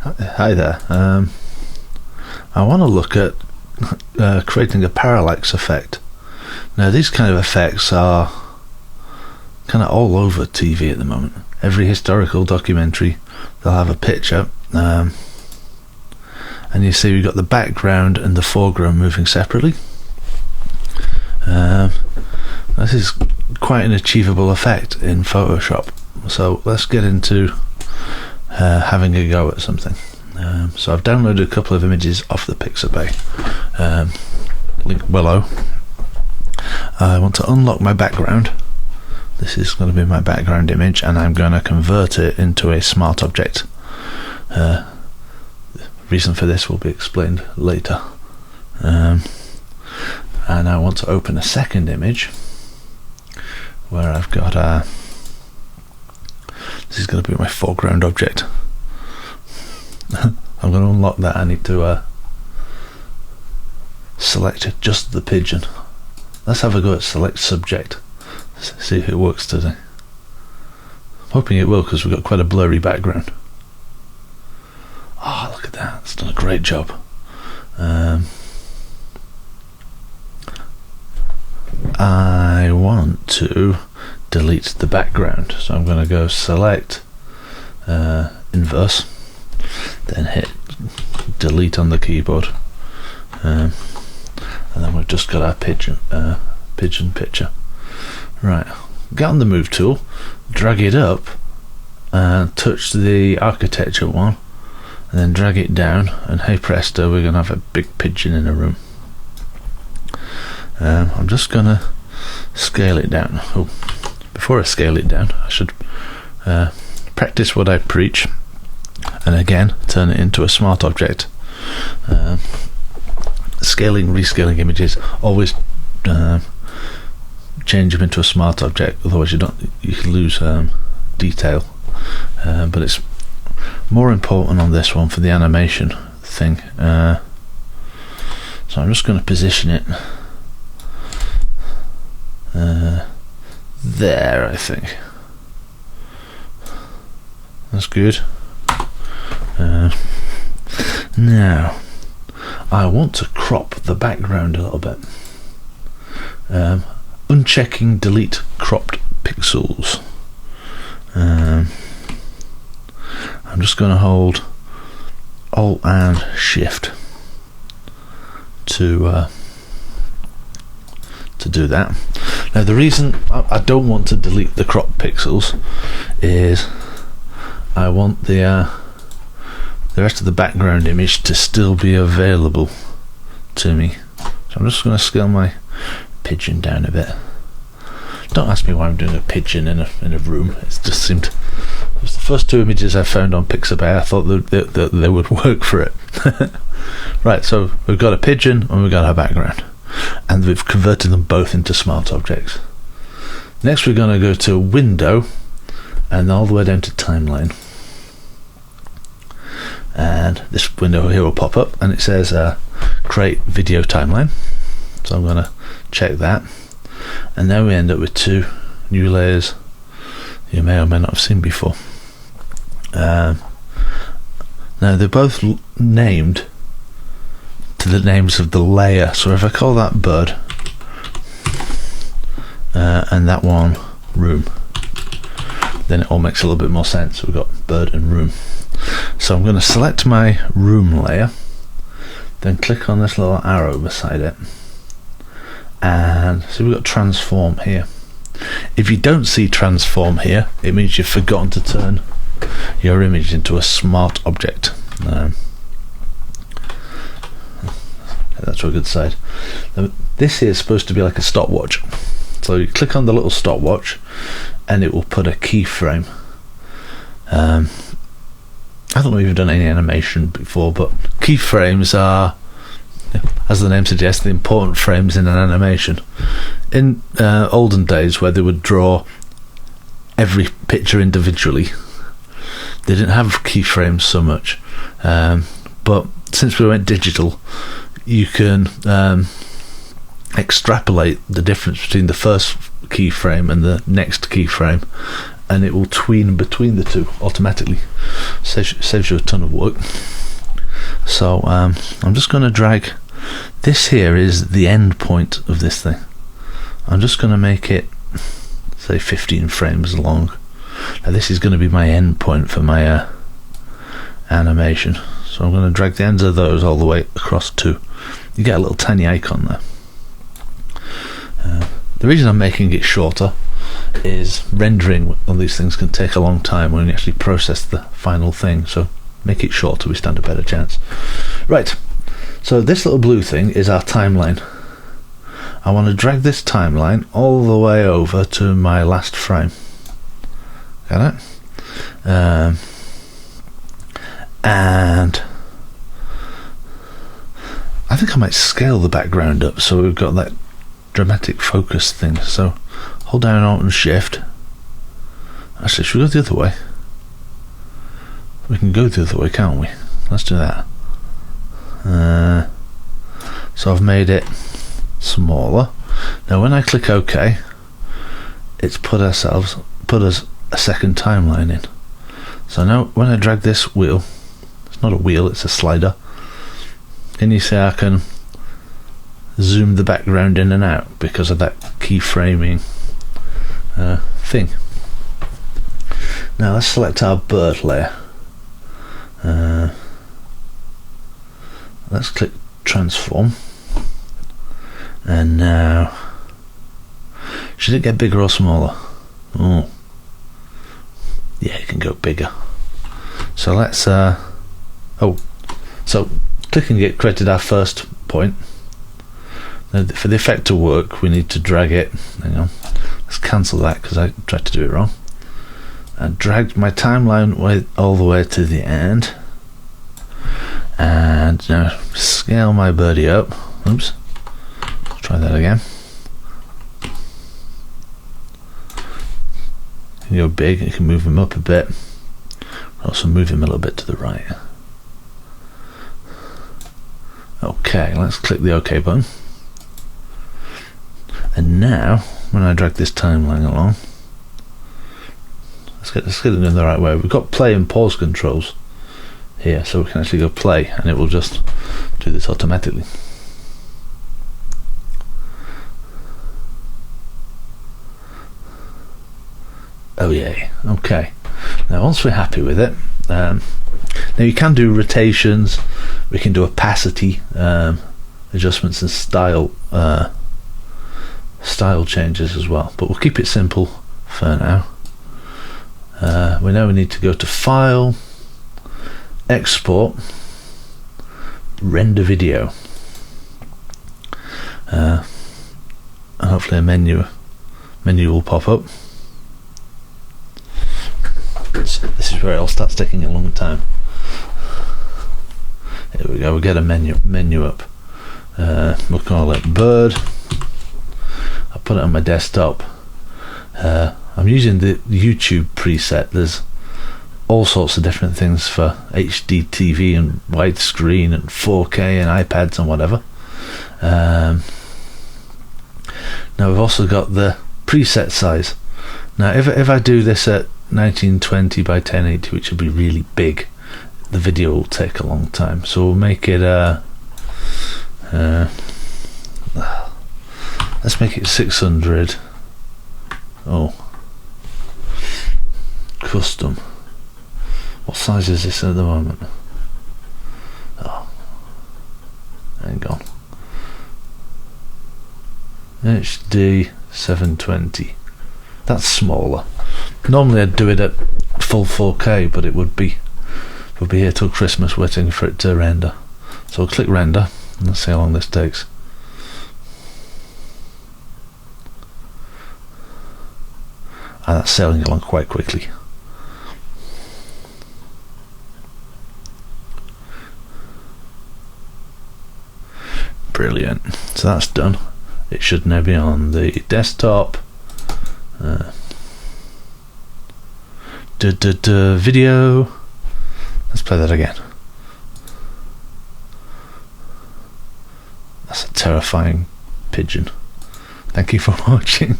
Hi there. I want to look at creating a parallax effect. Now, these kind of effects are kind of all over TV at the moment. Every historical documentary, they'll have a picture, and you see we've got the background and the foreground moving separately. This is quite an achievable effect in Photoshop. So let's get into having a go at something. So I've downloaded a couple of images off the Pixabay, link below. I want to unlock my background. This is going to be my background image, and I'm going to convert it into a smart object. The reason for this will be explained later. And I want to open a second image where I've got this is going to be my foreground object. I'm going to unlock that. I need to select just the pigeon. Let's have a go at select subject. See if it works today. I'm hoping it will, because we've got quite a blurry background. Oh, look at that. It's done a great job. I want to delete the background, so I'm going to go select inverse, then hit delete on the keyboard, and then we've just got our pigeon picture. Right, get on the move tool, drag it up and touch the architecture one, and then drag it down, and hey presto, we're going to have a big pigeon in a room. I'm just going to scale it down. Oh, before I scale it down, I should practice what I preach, and again turn it into a smart object. Rescaling images, always change them into a smart object, otherwise you can lose detail. But it's more important on this one for the animation thing. So I'm just going to position it there, I think. That's good. Now I want to crop the background a little bit. Unchecking delete cropped pixels. I'm just going to hold Alt and Shift to do that. Now the reason I don't want to delete the cropped pixels is I want the rest of the background image to still be available to me. So I'm just going to scale my pigeon down a bit. Don't ask me why I'm doing a pigeon in a room. It just seemed, it was the first two images I found on Pixabay. I thought that they would work for it. Right, so we've got a pigeon and we've got our background, and we've converted them both into smart objects. Next we're going to go to Window and all the way down to Timeline, and this window here will pop up and it says create video timeline. So I'm going to check that, and now we end up with two new layers you may or may not have seen before. Now they're both named to the names of the layer, so if I call that bird and that one room, then it all makes a little bit more sense. We've got bird and room. So I'm going to select my room layer, then click on this little arrow beside it, and so we've got transform here. If you don't see transform here, it means you've forgotten to turn your image into a smart object. That's a good side. Now, this here is supposed to be like a stopwatch. So you click on the little stopwatch and it will put a keyframe. I don't know if you've done any animation before, but keyframes are, as the name suggests, the important frames in an animation. In olden days, where they would draw every picture individually, they didn't have keyframes so much. But since we went digital, you can extrapolate the difference between the first keyframe and the next keyframe, and it will tween between the two automatically. Saves you a ton of work. So I'm just going to drag this. Here is the end point of this thing. I'm just going to make it, say, 15 frames long. Now this is going to be my end point for my animation, so I'm going to drag the ends of those all the way across too. You get a little tiny icon there. The reason I'm making it shorter is rendering on these things can take a long time when you actually process the final thing, so make it shorter, we stand a better chance. Right, so this little blue thing is our timeline. I want to drag this timeline all the way over to my last frame. Got it? And I think I might scale the background up so we've got that dramatic focus thing. So hold down Alt and Shift. Actually, should we go the other way? We can go the other way, can't we? Let's do that. So I've made it smaller. Now when I click OK, it's put us a second timeline in. So now when I drag this wheel, it's not a wheel, it's a slider, can you see I can zoom the background in and out because of that keyframing thing. Now let's select our bird layer. Let's click transform, and now should it get bigger or smaller? Oh yeah, it can go bigger. So let's so clicking it created our first point. Now for the effect to work we need to drag it. Hang on, let's cancel that because I tried to do it wrong. I dragged my timeline all the way to the end, and now scale my birdie up. Oops, let's try that again. You can go big, you can move him up a bit, also move him a little bit to the right. Okay, let's click the OK button. And now when I drag this timeline along, let's get it in the right way. We've got play and pause controls here, so we can actually go play and it will just do this automatically. Oh yeah, okay. Now once we're happy with it, now you can do rotations, we can do opacity adjustments and style changes as well, but we'll keep it simple for now. We now need to go to File, Export, Render Video, and hopefully a menu will pop up. This is where it'll start taking a long time. Here we go, we get a menu up. We'll call it Bird. I'll put it on my desktop. I'm using the YouTube preset. There's all sorts of different things for HD TV and widescreen and 4K and iPads and whatever. Now we've also got the preset size. Now if I do this at 1920 by 1080, which will be really big, the video will take a long time, so we'll make it let's make it 600. Oh, custom. What size is this at the moment? Oh, hang on. HD 720. That's smaller. Normally I'd do it at full 4K, but we'll be here till Christmas waiting for it to render. So I'll click render and let's see how long this takes. And that's sailing along quite quickly. Brilliant. So that's done. It should now be on the desktop. Video. Let's play that again. That's a terrifying pigeon. Thank you for watching.